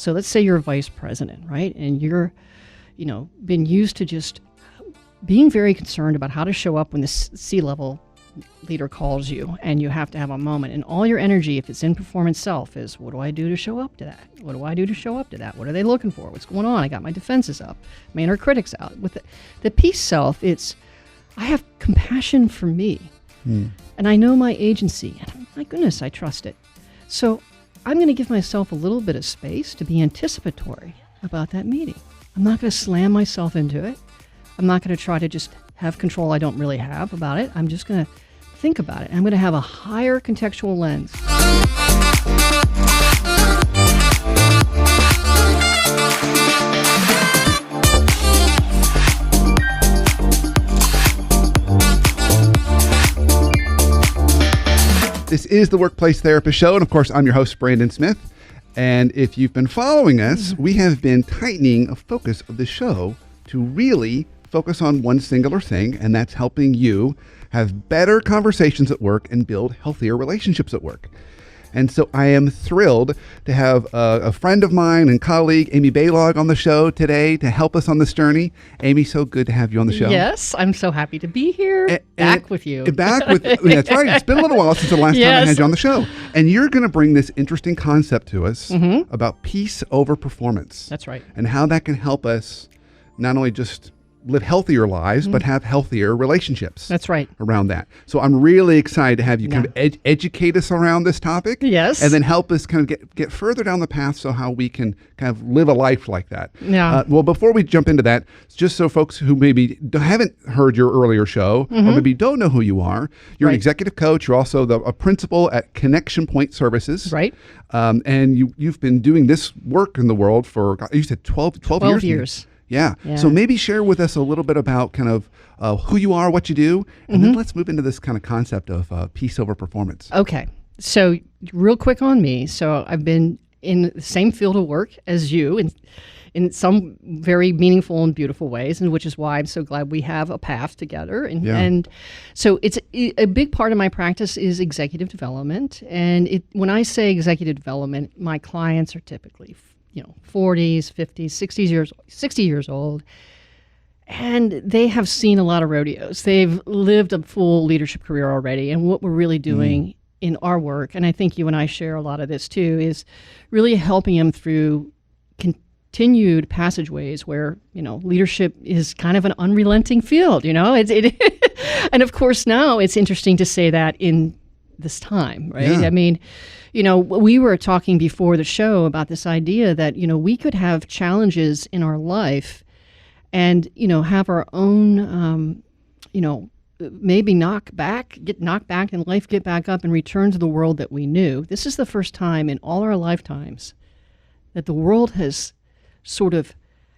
So let's say you're a vice president, right? And you're, been used to just being very concerned about how to show up when the C-level leader calls you and you have to have a moment. And all your energy, if it's in performance self, is what do I do to show up to that? What do I do to show up to that? What are they looking for? What's going on? I got my defenses up, my inner critics out. With the peace self, it's I have compassion for me. And I know my agency. And my goodness, I trust it. So I'm going to give myself a little bit of space to be anticipatory about that meeting. I'm not going to slam myself into it. I'm not going to try to just have control I don't really have about it. I'm just going to think about it. I'm going to have a higher contextual lens. This is the Workplace Therapist Show, and of course, I'm your host, Brandon Smith. And if you've been following us, we have been tightening a focus of the show to really focus on one singular thing, and that's helping you have better conversations at work and build healthier relationships at work. And so I am thrilled to have a friend of mine and colleague, Amy Balog, on the show today to help us on this journey. Amy, so good to have you on the show. Yes, I'm so happy to be here. Back with you. Back with that's right. It's been a little while since the last time I had you on the show. And you're going to bring this interesting concept to us about peace over performance. That's right. And how that can help us not only just live healthier lives, but have healthier relationships. That's right. Around that. So I'm really excited to have you kind of educate us around this topic. Yes. And then help us kind of get further down the path so how we can kind of live a life like that. Yeah. Well, before we jump into that, just so folks who maybe haven't heard your earlier show or maybe don't know who you are, you're an executive coach. You're also a principal at Connection Point Services. Right. And you've been doing this work in the world for, you said 12 years. Yeah. So maybe share with us a little bit about kind of who you are, what you do, and then let's move into this kind of concept of peace over performance. Okay. So real quick on me. So I've been in the same field of work as you in some very meaningful and beautiful ways, and which is why I'm so glad we have a path together. And so it's a big part of my practice is executive development. And when I say executive development, my clients are typically 40s, 50s, 60 years old. And they have seen a lot of rodeos. They've lived a full leadership career already. And what we're really doing in our work, and I think you and I share a lot of this too, is really helping them through continued passageways where, leadership is kind of an unrelenting field, And of course now it's interesting to say that in this time, right? Yeah. I mean, we were talking before the show about this idea that, we could have challenges in our life and, have our own, maybe get knocked back in life, get back up and return to the world that we knew. This is the first time in all our lifetimes that the world has sort of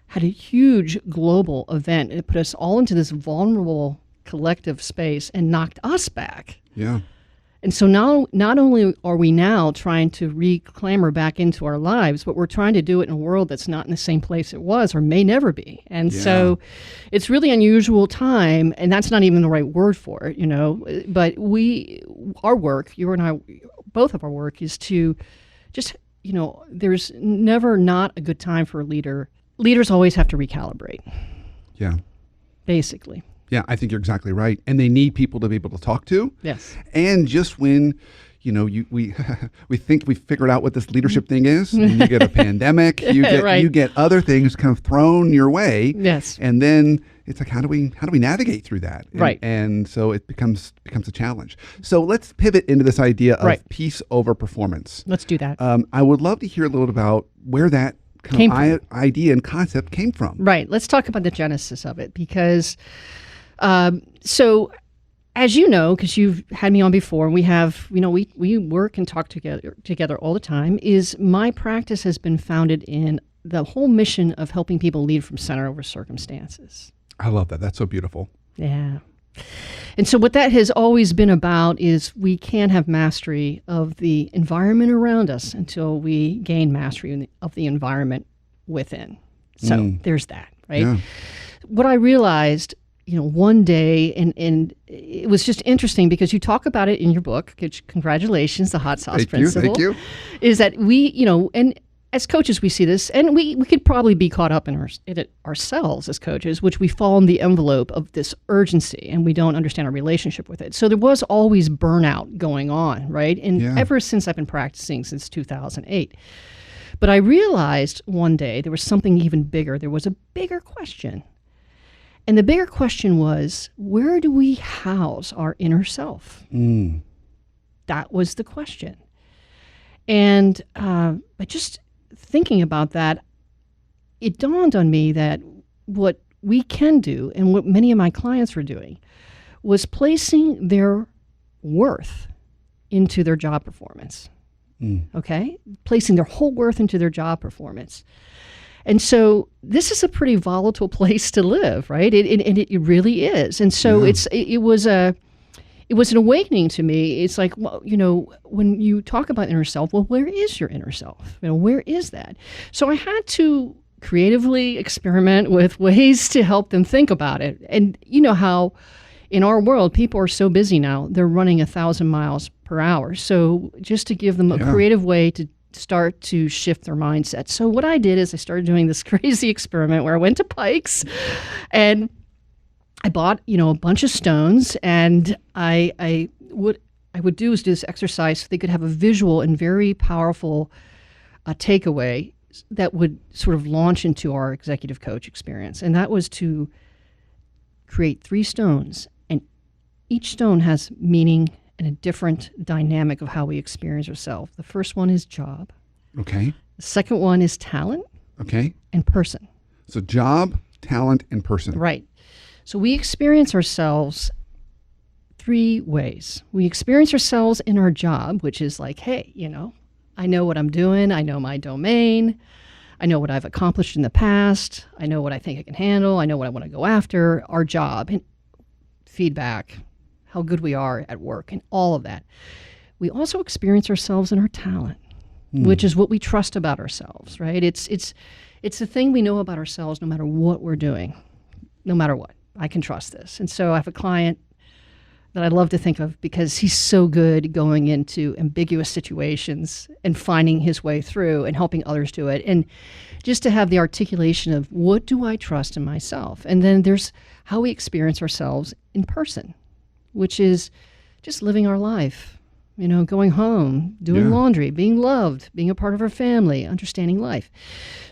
had a huge global event. It put us all into this vulnerable collective space and knocked us back. Yeah. And so now, not only are we now trying to reclamber back into our lives, but we're trying to do it in a world that's not in the same place it was or may never be. And so it's really unusual time, and that's not even the right word for it, But our work, you and I, both of our work is to just, there's never not a good time for a leader. Leaders always have to recalibrate. Yeah. Basically. Yeah, I think you're exactly right. And they need people to be able to talk to. Yes. And just when, we think we've figured out what this leadership thing is, and you get a pandemic, you get other things kind of thrown your way. Yes. And then it's like, how do we navigate through that? Right. And so it becomes a challenge. So let's pivot into this idea of peace over performance. Let's do that. I would love to hear a little bit about where that kind of idea and concept came from. Right. Let's talk about the genesis of it because so as you know, because you've had me on before, and we have, we work and talk together all the time, is my practice has been founded in the whole mission of helping people lead from center over circumstances. I love that. That's so beautiful. Yeah. And so what that has always been about is we can't have mastery of the environment around us until we gain mastery of the environment within. So there's that, right? Yeah. What I realized one day, and it was just interesting because you talk about it in your book, which, congratulations, The Hot Sauce Principle. Thank you. Is that we, as coaches, we see this, and we could probably be caught up in it ourselves as coaches, which we fall in the envelope of this urgency, and we don't understand our relationship with it. So there was always burnout going on, right? And ever since I've been practicing since 2008. But I realized one day there was something even bigger. There was a bigger question. And the bigger question was, where do we house our inner self? That was the question. And by just thinking about that, it dawned on me that what we can do, and what many of my clients were doing, was placing their worth into their job performance. Okay? Placing their whole worth into their job performance. And so this is a pretty volatile place to live, right? It really is. And so it was an awakening to me. It's like, well, when you talk about inner self, well, where is your inner self? Where is that? So I had to creatively experiment with ways to help them think about it. And you know how in our world, people are so busy now, they're running 1,000 miles per hour. So just to give them a creative way to start to shift their mindset. So what I did is I started doing this crazy experiment where I went to Pikes and I bought, a bunch of stones, and I would do is do this exercise so they could have a visual and very powerful takeaway that would sort of launch into our executive coach experience. And that was to create 3 stones, and each stone has meaning and a different dynamic of how we experience ourselves. The first one is job. Okay. The second one is talent. Okay. And person. So job, talent, and person. Right. So we experience ourselves 3 ways. We experience ourselves in our job, which is like, hey, I know what I'm doing. I know my domain. I know what I've accomplished in the past. I know what I think I can handle. I know what I want to go after. Our job and feedback, how good we are at work, and all of that. We also experience ourselves in our talent, which is what we trust about ourselves, right? It's the thing we know about ourselves no matter what we're doing, no matter what. I can trust this. And so I have a client that I love to think of because he's so good going into ambiguous situations and finding his way through and helping others do it. And just to have the articulation of what do I trust in myself? And then there's how we experience ourselves in person, which is just living our life, going home, doing laundry, being loved, being a part of our family, understanding life.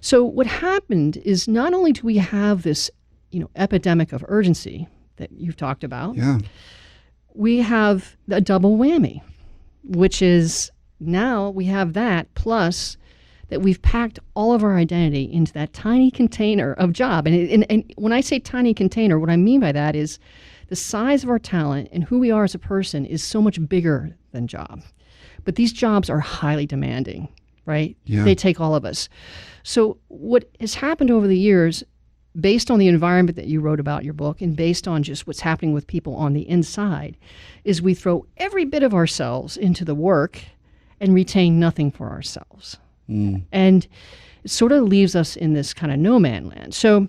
So what happened is not only do we have this, epidemic of urgency that you've talked about, we have a double whammy, which is now we have that plus that we've packed all of our identity into that tiny container of job. And when I say tiny container, what I mean by that is the size of our talent and who we are as a person is so much bigger than job. But these jobs are highly demanding, right? They take all of us. So what has happened over the years, based on the environment that you wrote about in your book and based on just what's happening with people on the inside, is we throw every bit of ourselves into the work and retain nothing for ourselves. And it sort of leaves us in this kind of no man land. So,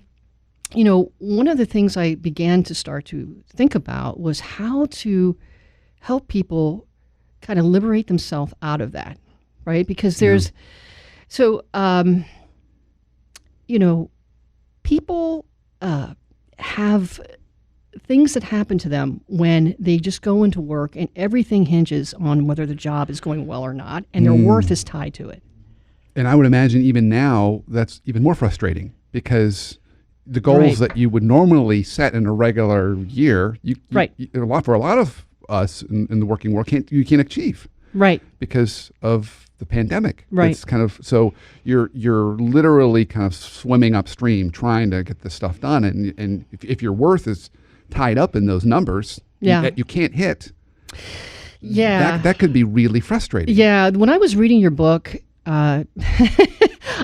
one of the things I began to start to think about was how to help people kind of liberate themselves out of that, right? Because there's, people have things that happen to them when they just go into work and everything hinges on whether the job is going well or not, and their worth is tied to it. And I would imagine even now that's even more frustrating because the goals that you would normally set in a regular year, for a lot of us in the working world, you can't achieve. Right. Because of the pandemic. Right. It's kind of, so you're literally kind of swimming upstream trying to get this stuff done. And if your worth is tied up in those numbers that you can't hit, that could be really frustrating. Yeah. When I was reading your book, I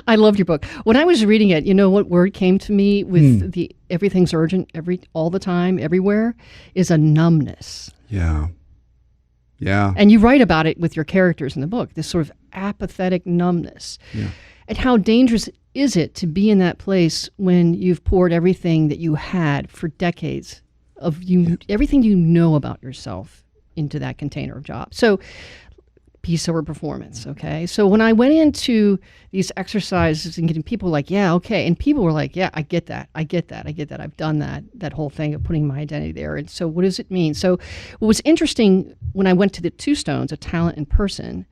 loved your book. When I was reading it, what word came to me with the everything's urgent all the time, everywhere, is a numbness. Yeah. Yeah. And you write about it with your characters in the book, this sort of apathetic numbness. Yeah. And how dangerous is it to be in that place when you've poured everything that you had for decades of everything you know about yourself into that container of job. So peace over performance. Okay. So when I went into these exercises and getting people like, yeah, okay. And people were like, yeah, I get that. I get that. I get that. I've done that whole thing of putting my identity there. And so what does it mean? So what was interesting when I went to the two stones of talent and person,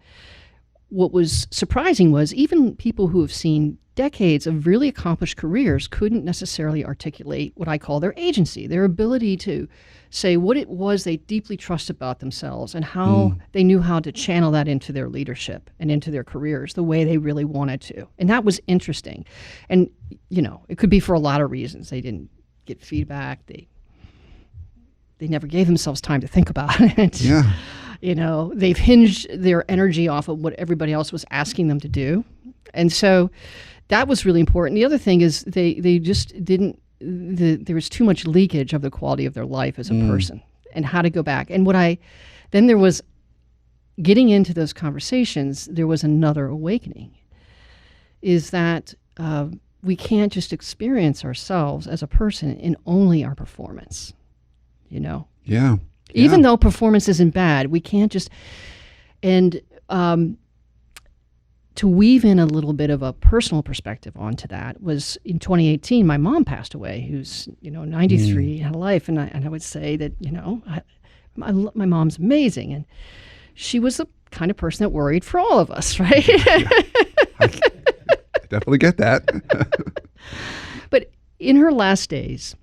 what was surprising was even people who have seen decades of really accomplished careers couldn't necessarily articulate what I call their agency, their ability to say what it was they deeply trust about themselves and how they knew how to channel that into their leadership and into their careers the way they really wanted to. And that was interesting. And, it could be for a lot of reasons. They didn't get feedback. They never gave themselves time to think about it. Yeah. They've hinged their energy off of what everybody else was asking them to do. And so that was really important. The other thing is they just didn't, there was too much leakage of the quality of their life as a person and how to go back. And then there was getting into those conversations, there was another awakening, is that we can't just experience ourselves as a person in only our performance, Yeah. Even though performance isn't bad, we can't just, and to weave in a little bit of a personal perspective onto that was in 2018, my mom passed away, who's, 93, had a life. And I would say that, my mom's amazing. And she was the kind of person that worried for all of us, right? I definitely get that. But in her last days,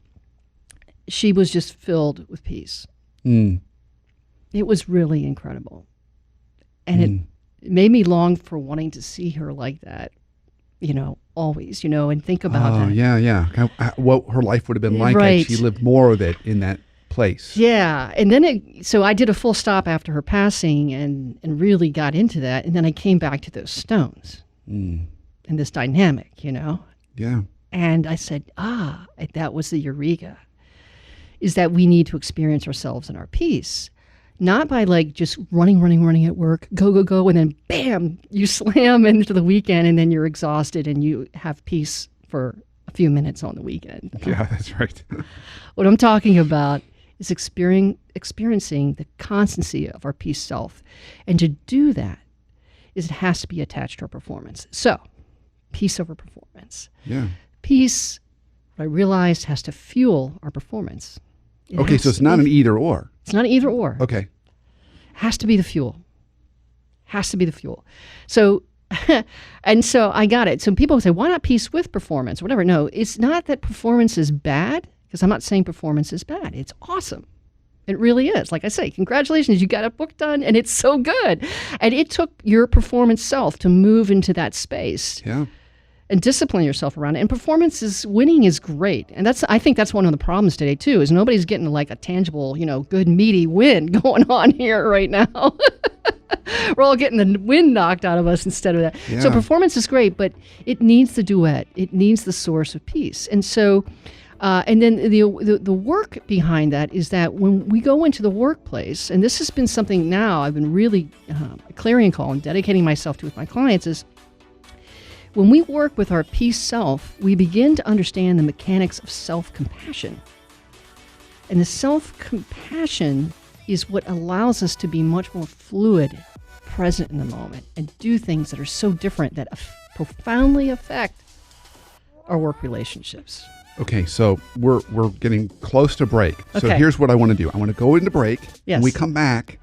she was just filled with peace. It was really incredible. And it made me long for wanting to see her like that, always, and think about that. Yeah. What her life would have been like Right. had she lived more of it in that place. Yeah. And then so I did a full stop after her passing and really got into that. And then I came back to those stones and this dynamic, Yeah. And I said, that was the eureka, is that we need to experience ourselves in our peace. Not by just running at work, go, and then bam, you slam into the weekend and then you're exhausted and you have peace for a few minutes on the weekend. Yeah, that's right. What I'm talking about is experiencing the constancy of our peace self. And to do that is it has to be attached to our performance. So, peace over performance. Yeah. Peace, what I realized, has to fuel our performance. Okay, so it's not an either or. It's not an either or. Okay. Has to be the fuel. Has to be the fuel. So, and so I got it. So people say, why not peace with performance? Whatever. No, it's not that performance is bad, because I'm not saying performance is bad. It's awesome. It really is. Like I say, congratulations, you got a book done, and it's so good. And it took your performance self to move into that space. Yeah. And discipline yourself around it. And winning is great. And I think that's one of the problems today too, is nobody's getting like a tangible, good meaty win going on here right now. We're all getting the wind knocked out of us instead of that. Yeah. So performance is great, but it needs the duet. It needs the source of peace. And so, and then the work behind that is that when we go into the workplace, and this has been something now I've been really a clarion call and dedicating myself to with my clients, is when we work with our peace self, we begin to understand the mechanics of self-compassion. And the self-compassion is what allows us to be much more fluid, present in the moment, and do things that are so different that profoundly affect our work relationships. Okay, so we're getting close to break. So Okay. here's what I want to do. I want to go into break. Yes. When we come back,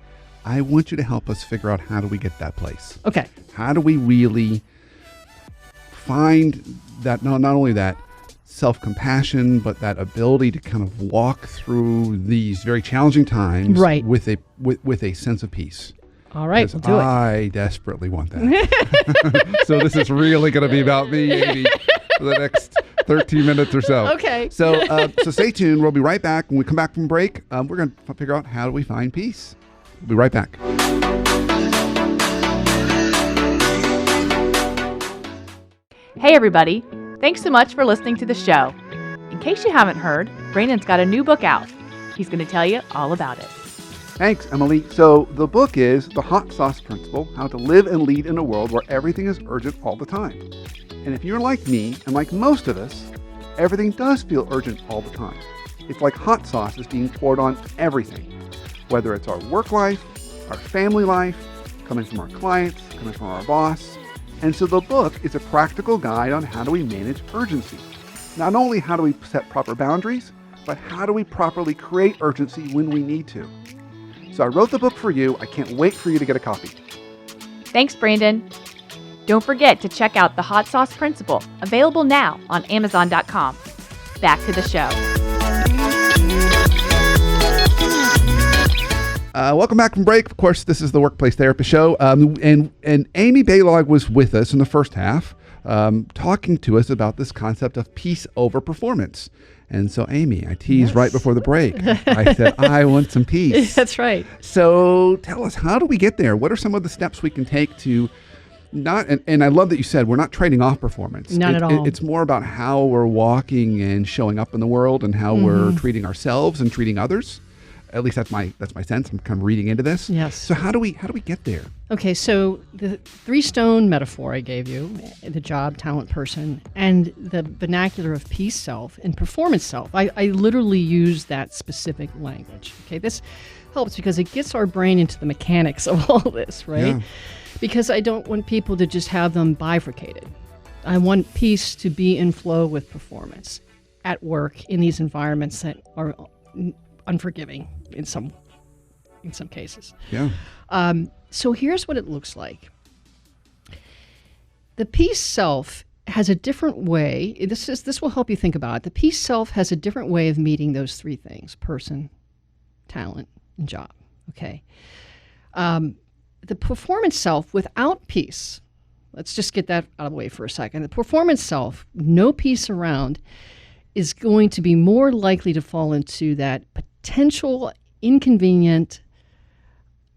I want you to help us figure out how do we get that place. Okay. How do we really find that, not only that self-compassion, but that ability to kind of walk through these very challenging times Right. with a sense of peace. All right, 'Cause we'll do it. I desperately want that. So this is really going to be about me, Amy, for the next 13 minutes or so. Okay. So stay tuned. We'll be right back. When we come back from break, we're going to figure out how do we find peace. We'll be right back. Hey everybody, thanks so much for listening to the show. In case you haven't heard, Brandon's got a new book out. He's going to tell you all about it. Thanks, Emily. So the book is The Hot Sauce Principle, How to Live and Lead in a World Where Everything is Urgent All the Time. And if you're like me, and like most of us, everything does feel urgent all the time. It's like hot sauce is being poured on everything, whether it's our work life, our family life, coming from our clients, coming from our boss. And so the book is a practical guide on how do we manage urgency. Not only how do we set proper boundaries, but how do we properly create urgency when we need to. So I wrote the book for you. I can't wait for you to get a copy. Thanks, Brandon. Don't forget to check out The Hot Sauce Principle, available now on Amazon.com. Back to the show. Welcome back from break. Of course, this is the Workplace Therapist Show. And Amy Balog was with us in the first half, talking to us about this concept of peace over performance. And so, Amy, I teased right before the break. I said, I want some peace. That's right. So tell us, how do we get there? What are some of the steps we can take to not, and I love that you said we're not trading off performance. Not at all. It's more about how we're walking and showing up in the world and how we're treating ourselves and treating others. At least that's my sense. I'm kind of reading into this. Yes. So how do we get there? Okay, so the 3-stone metaphor I gave you, the job, talent, person, and the vernacular of peace self and performance self, I literally use that specific language. Okay, this helps because it gets our brain into the mechanics of all this, right? Yeah. Because I don't want people to just have them bifurcated. I want peace to be in flow with performance at work in these environments that are unforgiving in some cases. Yeah. So here's what it looks like. The peace self has a different way. This will help you think about it. The peace self has a different way of meeting those three things: person, talent, and job. Okay. The performance self without peace, let's just get that out of the way for a second. The performance self, no peace around, is going to be more likely to fall into that potential inconvenient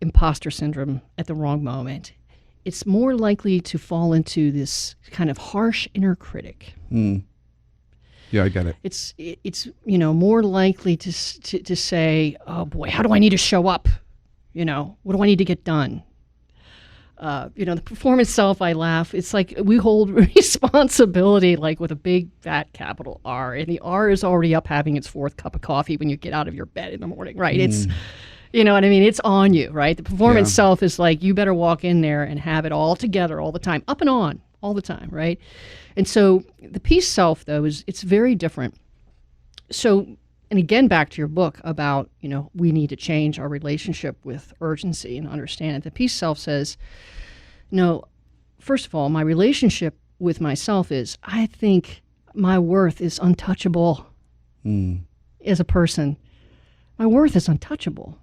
imposter syndrome at the wrong moment. It's more likely to fall into this kind of harsh inner critic. Yeah, I get it. It's more likely to say, oh boy, how do I need to show up? What do I need to get done? The performance self, I laugh. It's like we hold responsibility like with a big fat capital R, and the R is already up having its 4th cup of coffee when you get out of your bed in the morning, right? It's, you know what I mean? It's on you, right? The performance self is like, you better walk in there and have it all together all the time, up and on all the time, right? And so the peace self, though, it's very different. So, and again, back to your book about, we need to change our relationship with urgency and understand it. The peace self says, no, first of all, my relationship with myself is, I think my worth is untouchable as a person. My worth is untouchable.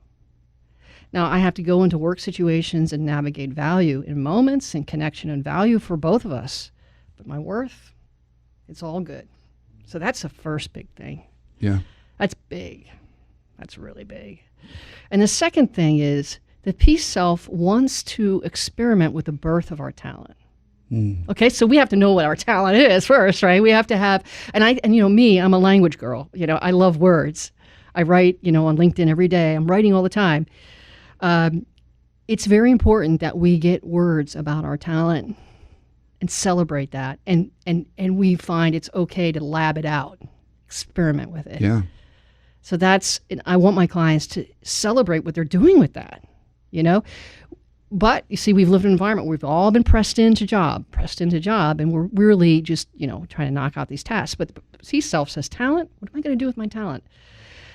Now, I have to go into work situations and navigate value in moments and connection and value for both of us. But my worth, it's all good. So that's the first big thing. Yeah. That's big. That's really big. And the second thing is the peace self wants to experiment with the birth of our talent. Okay, so we have to know what our talent is first, right? We have to have, and me, I'm a language girl. I love words. I write, on LinkedIn every day. I'm writing all the time. It's very important that we get words about our talent and celebrate that. And we find it's okay to lab it out, experiment with it. Yeah. So I want my clients to celebrate what they're doing with that, But you see, we've lived in an environment where we've all been pressed into job, and we're really just, trying to knock out these tasks. But the peace self says, talent, what am I going to do with my talent?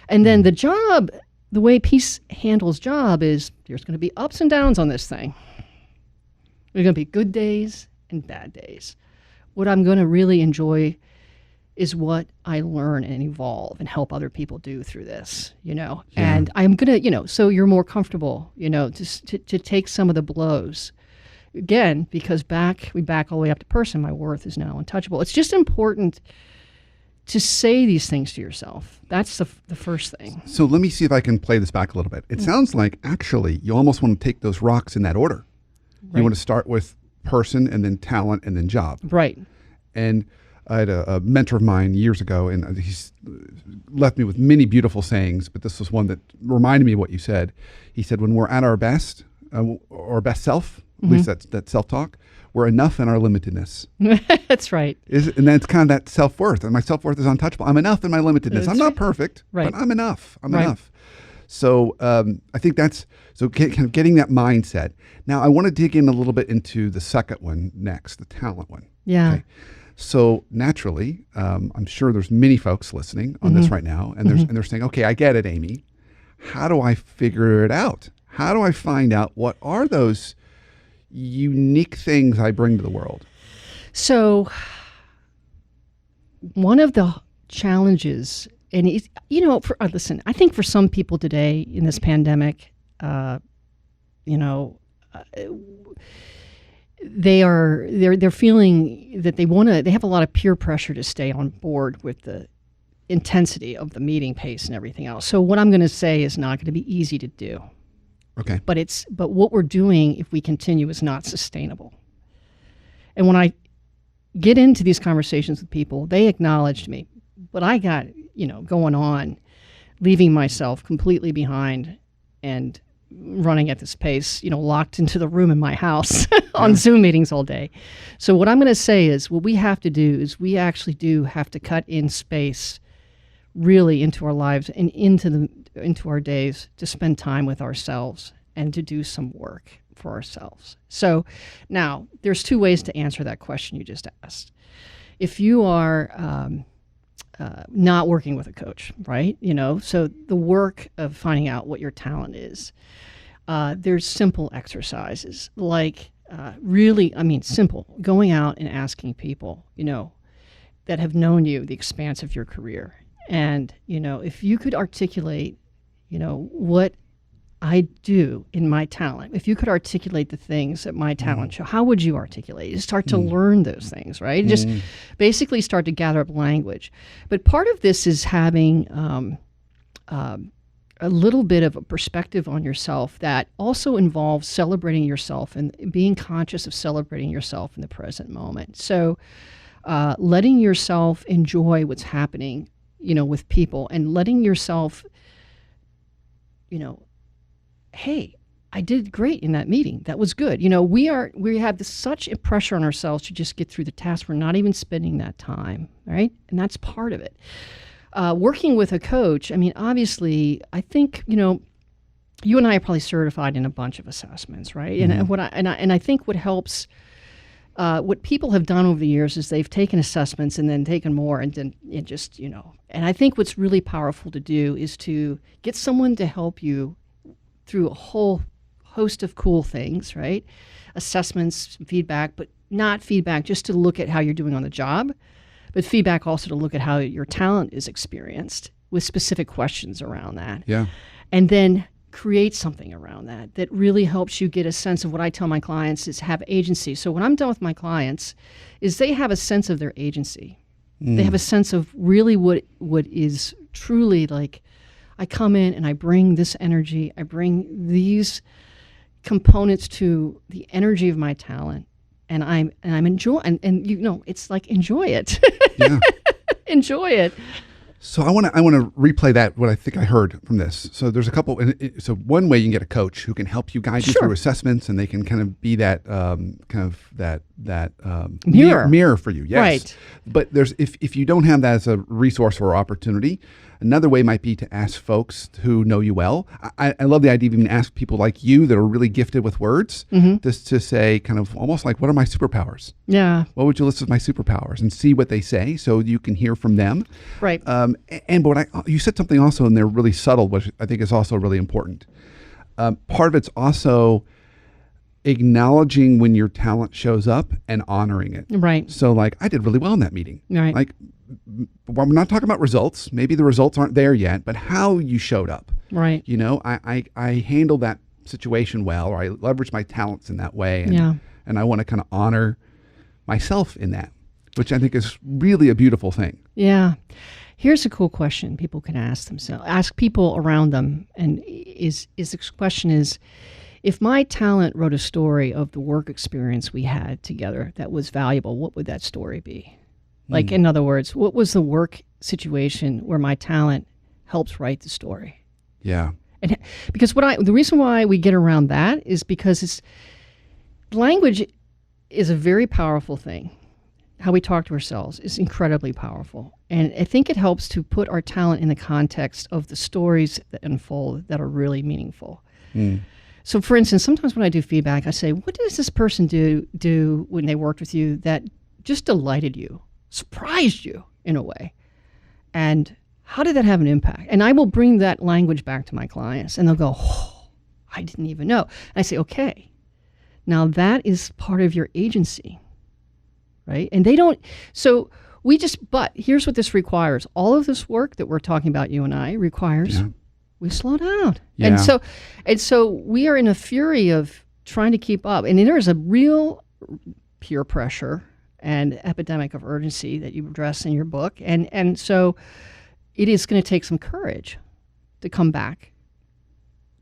And then the job, the way peace handles job is there's going to be ups and downs on this thing. There's going to be good days and bad days. What I'm going to really enjoy is what I learn and evolve and help other people do through this, And I'm going to, so you're more comfortable, to take some of the blows. Again, because we back all the way up to person, my worth is now untouchable. It's just important to say these things to yourself. That's the first thing. So let me see if I can play this back a little bit. It sounds like actually you almost want to take those rocks in that order. Right. You want to start with person and then talent and then job. Right. And I had a mentor of mine years ago, and he's left me with many beautiful sayings, but this was one that reminded me of what you said. He said, when we're at our best, or best self, at least that's self-talk, we're enough in our limitedness. That's right. And that's kind of that self-worth. And my self-worth is untouchable. I'm enough in my limitedness. I'm not perfect, but I'm enough. I'm enough. So I think that's kind of getting that mindset. Now I want to dig in a little bit into the second one next, the talent one. Yeah. Okay. So naturally, I'm sure there's many folks listening on this right now, and they're saying, okay, I get it, Amy. How do I figure it out? How do I find out what are those unique things I bring to the world? So one of the challenges, and listen, I think for some people today in this pandemic, they're feeling that they have a lot of peer pressure to stay on board with the intensity of the meeting pace and everything else. So what I'm going to say is not going to be easy to do. Okay. But what we're doing if we continue is not sustainable. And when I get into these conversations with people, they acknowledge to me what I got, going on, leaving myself completely behind and running at this pace, locked into the room in my house on Zoom meetings all day. So what I'm going to say is what we have to do is we actually do have to cut in space really into our lives and into our days to spend time with ourselves and to do some work for ourselves. So now there's two ways to answer that question you just asked. If you are not working with a coach, right? So the work of finding out what your talent is, there's simple exercises like simple, going out and asking people, that have known you, the expanse of your career. And, if you could articulate, what I do in my talent, if you could articulate the things that my talent show, how would you articulate? You start to learn those things, right? Just basically start to gather up language. But part of this is having a little bit of a perspective on yourself that also involves celebrating yourself and being conscious of celebrating yourself in the present moment. So letting yourself enjoy what's happening, with people, and letting yourself, hey, I did great in that meeting. That was good. We have such a pressure on ourselves to just get through the task. We're not even spending that time, right? And that's part of it. Working with a coach, obviously, I think, you and I are probably certified in a bunch of assessments, right? And I think what helps, what people have done over the years is they've taken assessments and then taken more and then it just, and I think what's really powerful to do is to get someone to help you through a whole host of cool things, right? Assessments, feedback, but not feedback just to look at how you're doing on the job, but feedback also to look at how your talent is experienced with specific questions around that. Yeah. And then create something around that really helps you get a sense of what I tell my clients is have agency. So when I'm done with my clients is they have a sense of their agency. They have a sense of really what is truly like, I come in and I bring this energy, I bring these components to the energy of my talent, and I'm enjoying, and it's like enjoy it. Yeah. Enjoy it. So I want to replay that, what I think I heard from this. So there's a couple. So one way you can get a coach who can help you guide you through assessments, and they can kind of be that mirror for you. Yes. Right. But there's if you don't have that as a resource or opportunity, another way might be to ask folks who know you well. I love the idea of even ask people like you that are really gifted with words, just to say kind of almost like, what are my superpowers? Yeah. What would you list as my superpowers? And see what they say so you can hear from them. Right. But you said something also in there really subtle, which I think is also really important. Part of it's also acknowledging when your talent shows up and honoring it. Right. So like, I did really well in that meeting. Right. Like, we're not talking about results. Maybe the results aren't there yet, but how you showed up. Right. I handled that situation well, or I leveraged my talents in that way. And I want to kind of honor myself in that, which I think is really a beautiful thing. Yeah. Here's a cool question people can ask themselves, ask people around them. And the question is, if my talent wrote a story of the work experience we had together that was valuable, what would that story be? Like, in other words, what was the work situation where my talent helps write the story? Yeah. And because the reason why we get around that is because language is a very powerful thing. how we talk to ourselves is incredibly powerful. And I think it helps to put our talent in the context of the stories that unfold that are really meaningful. So for instance, sometimes when I do feedback, I say, what does this person do when they worked with you that just delighted you, surprised you in a way? And how did that have an impact? And I will bring that language back to my clients, and they'll go, oh, I didn't even know. And I say, okay, now that is part of your agency, right? And they don't, so but here's what this requires. All of this work that we're talking about, you and I, requires we slow down. Yeah. And so we are in a fury of trying to keep up. And there is a real peer pressure and epidemic of urgency that you address in your book. And so it is going to take some courage to come back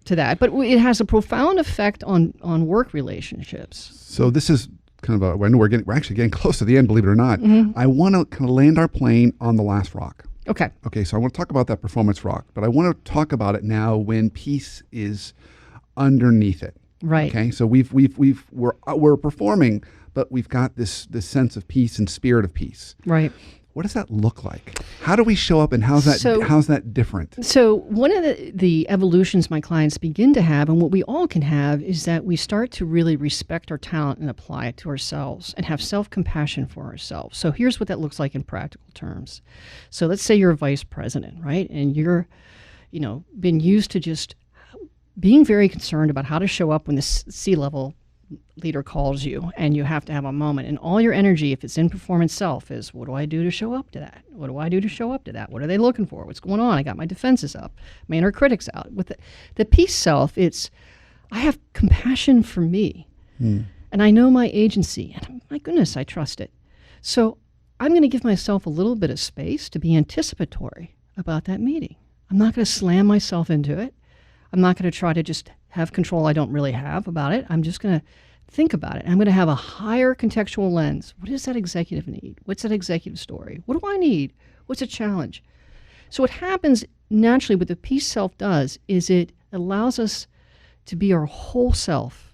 to that. But it has a profound effect on work relationships. So this is kind of I know we're actually getting close to the end, believe it or not. I want to kind of land our plane on the last rock. Okay, so I want to talk about that performance rock, but I want to talk about it now when peace is underneath it. Right. Okay, so we're performing, but we've got this sense of peace and spirit of peace. Right. What does that look like? How do we show up, and how's that different? So one of the evolutions my clients begin to have, and what we all can have, is that we start to really respect our talent and apply it to ourselves and have self-compassion for ourselves. So here's what that looks like in practical terms. So let's say you're a vice president, right? And you're, been used to just being very concerned about how to show up when the C-level leader calls you and you have to have a moment, and all your energy, if it's in performance self, is what do I do to show up to that? What do I do to show up to that? What are they looking for? What's going on? I got my defenses up, my inner critics out. With the peace self, it's I have compassion for me, and I know my agency, and my goodness, I trust it. So I'm going to give myself a little bit of space to be anticipatory about that meeting. I'm not going to slam myself into it. I'm not going to try to just have control I don't really have about it. I'm just going to think about it. I'm going to have a higher contextual lens. What does that executive need? What's that executive story? What do I need? What's a challenge? So what happens naturally, what the peace self does, is it allows us to be our whole self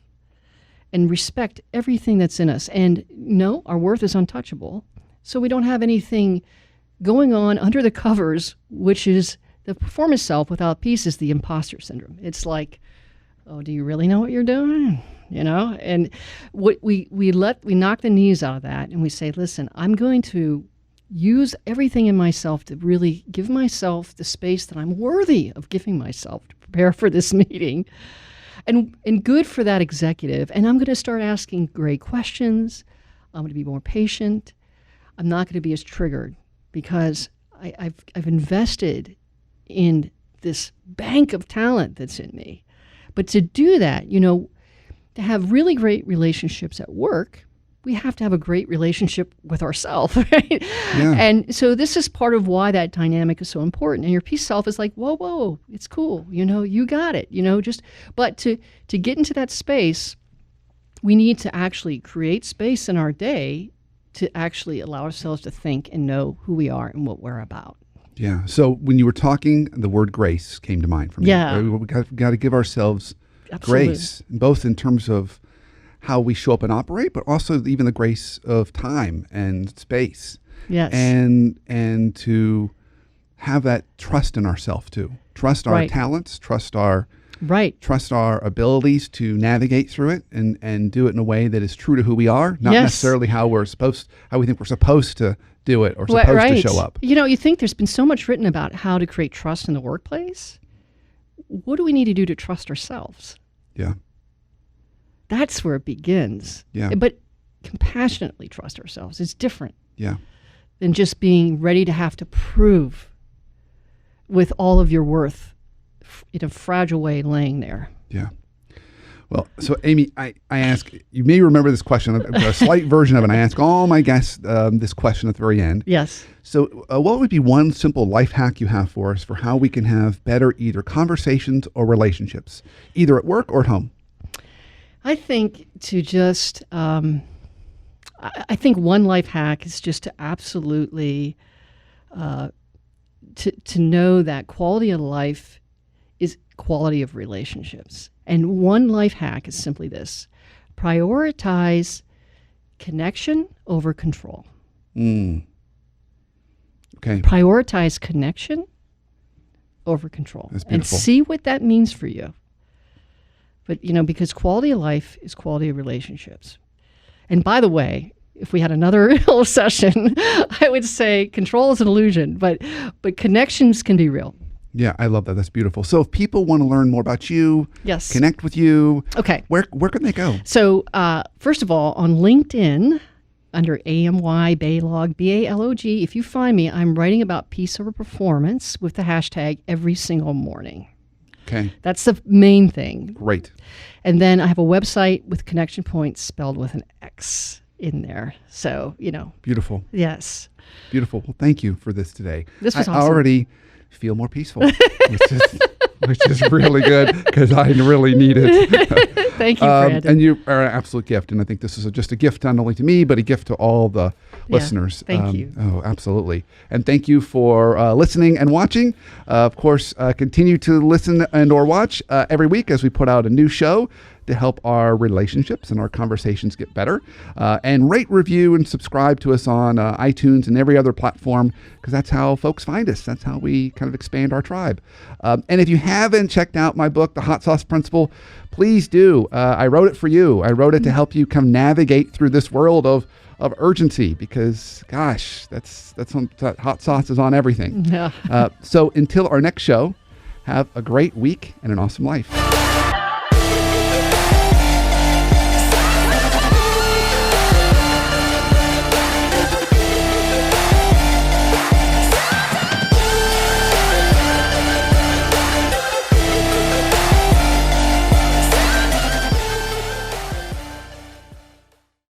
and respect everything that's in us. And no, our worth is untouchable. So we don't have anything going on under the covers, which is the performance self without peace is the imposter syndrome. It's like, oh, do you really know what you're doing? And what we knock the knees out of that, and we say, listen, I'm going to use everything in myself to really give myself the space that I'm worthy of giving myself to prepare for this meeting, and good for that executive. And I'm going to start asking great questions. I'm going to be more patient. I'm not going to be as triggered because I've invested in this bank of talent that's in me. But to do that, to have really great relationships at work, we have to have a great relationship with ourselves, right? Yeah. And so this is part of why that dynamic is so important. And your peace self is like, whoa, it's cool. You got it, but to get into that space, we need to actually create space in our day to actually allow ourselves to think and know who we are and what we're about. Yeah. So when you were talking, the word grace came to mind for me. Yeah. We got to give ourselves Absolutely. grace, both in terms of how we show up and operate, but also even the grace of time and space. Yes. And to have that trust in ourselves too. Trust our talents, trust our abilities to navigate through it and do it in a way that is true to who we are, not necessarily how we think we're supposed to do it or supposed to show up. You think there's been so much written about how to create trust in the workplace. What do we need to do to trust ourselves? Yeah. That's where it begins. Yeah. But compassionately trust ourselves. It's different. Yeah. Than just being ready to have to prove with all of your worth in a fragile way laying there. Yeah. Well, so Amy, I ask, you may remember this question, a slight version of it. I ask all my guests this question at the very end. Yes. So what would be one simple life hack you have for us for how we can have better either conversations or relationships, either at work or at home? I think to just, I think one life hack is just to absolutely, to know that quality of life is quality of relationships. And one life hack is simply this: prioritize connection over control. Okay. Prioritize connection over control. That's and beautiful. see what that means for you. But, because quality of life is quality of relationships. And by the way, if we had another whole session, I would say control is an illusion, but connections can be real. Yeah, I love that. That's beautiful. So if people want to learn more about you, Yes. connect with you, Okay. where can they go? So, first of all, on LinkedIn, under AMY Balog, Balog, if you find me, I'm writing about peace over performance with the hashtag every single morning. Okay, That's the main thing. great. And then I have a website with connection points spelled with an X in there. So, Beautiful. yes. Beautiful. Well, thank you for this today. This was I awesome. already feel more peaceful, which is really good because I really need it. Thank you, Brandon. And you are an absolute gift. And I think this is just a gift not only to me, but a gift to all the listeners. thank you. Oh, absolutely. And thank you for listening and watching. Of course, continue to listen and or watch every week as we put out a new show to help our relationships and our conversations get better. And rate, review, and subscribe to us on iTunes and every other platform, because that's how folks find us. That's how we kind of expand our tribe. And if you haven't checked out my book, The Hot Sauce Principle, please do. I wrote it for you. I wrote it to help you come navigate through this world of urgency, because gosh, that hot sauce is on everything. Yeah. So until our next show, have a great week and an awesome life.